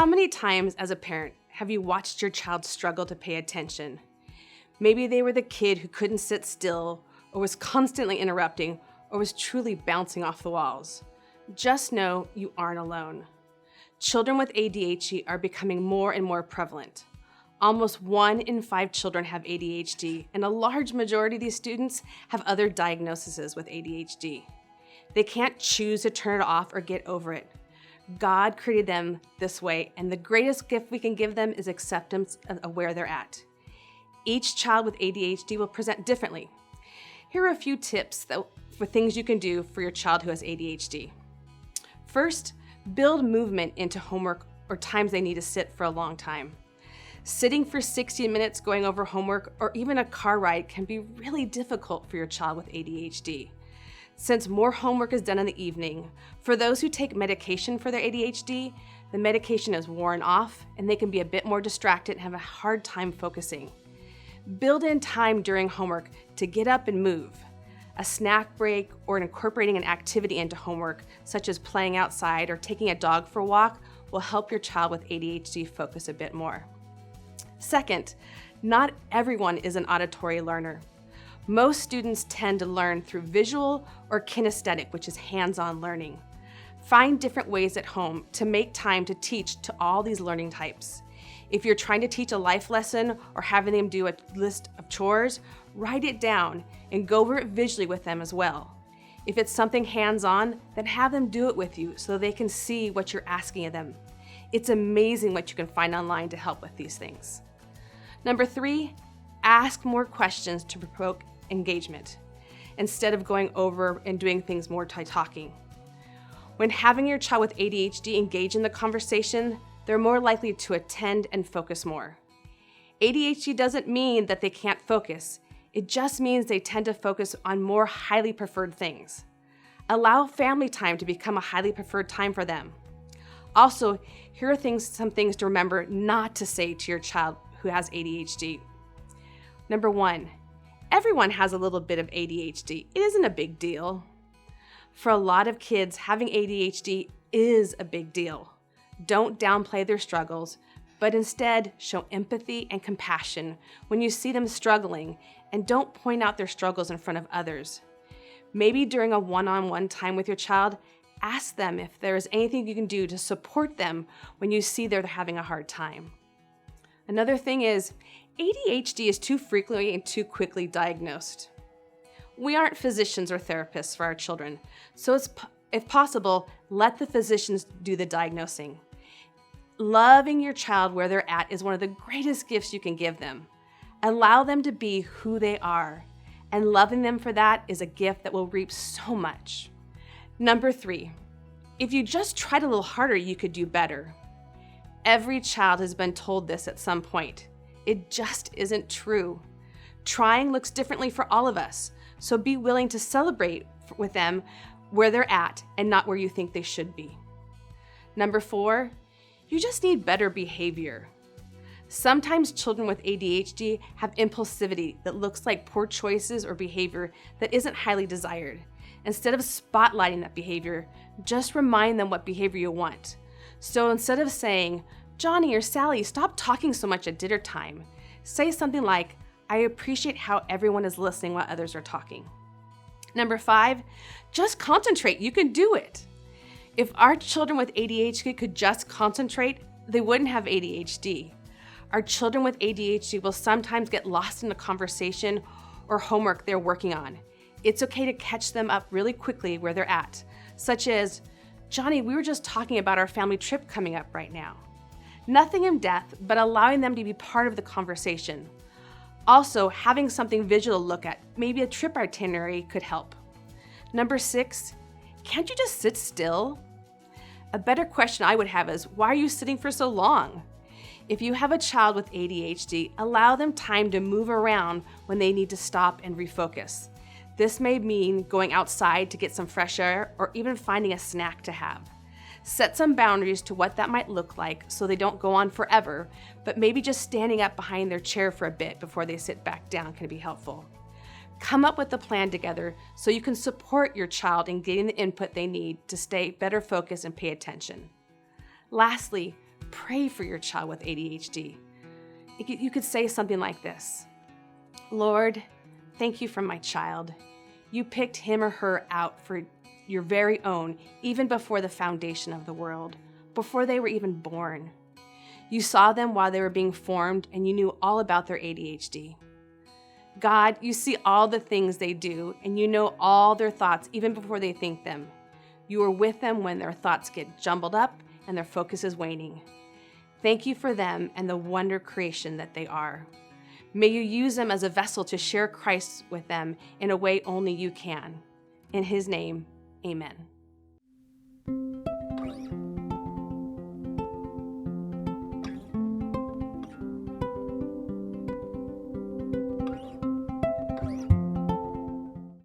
How many times as a parent have you watched your child struggle to pay attention? Maybe they were the kid who couldn't sit still, or was constantly interrupting, or was truly bouncing off the walls. Just know you aren't alone. Children with ADHD are becoming more and more prevalent. Almost 1 in 5 children have ADHD, and a large majority of these students have other diagnoses with ADHD. They can't choose to turn it off or get over it. God created them this way, and the greatest gift we can give them is acceptance of where they're at. Each child with ADHD will present differently. Here are a few tips for things you can do for your child who has ADHD. First, build movement into homework or times they need to sit for a long time. Sitting for 60 minutes going over homework or even a car ride can be really difficult for your child with ADHD. Since more homework is done in the evening, for those who take medication for their ADHD, the medication is worn off and they can be a bit more distracted and have a hard time focusing. Build in time during homework to get up and move. A snack break or incorporating an activity into homework, such as playing outside or taking a dog for a walk, will help your child with ADHD focus a bit more. Second, not everyone is an auditory learner. Most students tend to learn through visual or kinesthetic, which is hands-on learning. Find different ways at home to make time to teach to all these learning types. If you're trying to teach a life lesson or having them do a list of chores, write it down and go over it visually with them as well. If it's something hands-on, then have them do it with you so they can see what you're asking of them. It's amazing what you can find online to help with these things. Number 3, ask more questions to provoke engagement instead of going over and doing things more by talking. When having your child with ADHD engage in the conversation, they're more likely to attend and focus more. ADHD doesn't mean that they can't focus. It just means they tend to focus on more highly preferred things. Allow family time to become a highly preferred time for them. Also, here are some things to remember not to say to your child who has ADHD. Number 1, everyone has a little bit of ADHD. It isn't a big deal. For a lot of kids, having ADHD is a big deal. Don't downplay their struggles, but instead show empathy and compassion when you see them struggling, and don't point out their struggles in front of others. Maybe during a one-on-one time with your child, ask them if there is anything you can do to support them when you see they're having a hard time. Another thing is, ADHD is too frequently and too quickly diagnosed. We aren't physicians or therapists for our children, so if possible, let the physicians do the diagnosing. Loving your child where they're at is one of the greatest gifts you can give them. Allow them to be who they are, and loving them for that is a gift that will reap so much. Number 3, if you just tried a little harder, you could do better. Every child has been told this at some point. It just isn't true. Trying looks differently for all of us, so be willing to celebrate with them where they're at and not where you think they should be. Number 4, you just need better behavior. Sometimes children with ADHD have impulsivity that looks like poor choices or behavior that isn't highly desired. Instead of spotlighting that behavior, just remind them what behavior you want. So instead of saying, "Johnny or Sally, stop talking so much at dinner time," say something like, "I appreciate how everyone is listening while others are talking." Number 5, just concentrate. You can do it. If our children with ADHD could just concentrate, they wouldn't have ADHD. Our children with ADHD will sometimes get lost in a conversation or homework they're working on. It's okay to catch them up really quickly where they're at, such as, "Johnny, we were just talking about our family trip coming up right now." Nothing in depth, but allowing them to be part of the conversation. Also, having something visual to look at, maybe a trip itinerary, could help. Number 6, can't you just sit still? A better question I would have is, why are you sitting for so long? If you have a child with ADHD, allow them time to move around when they need to stop and refocus. This may mean going outside to get some fresh air or even finding a snack to have. Set some boundaries to what that might look like so they don't go on forever, but maybe just standing up behind their chair for a bit before they sit back down can be helpful. Come up with a plan together so you can support your child in getting the input they need to stay better focused and pay attention. Lastly, pray for your child with ADHD. You could say something like this: Lord, thank you for my child. You picked him or her out for your very own, even before the foundation of the world, before they were even born. You saw them while they were being formed, and you knew all about their ADHD. God, you see all the things they do, and you know all their thoughts even before they think them. You are with them when their thoughts get jumbled up and their focus is waning. Thank you for them and the wonder creation that they are. May you use them as a vessel to share Christ with them in a way only you can. In his name, amen.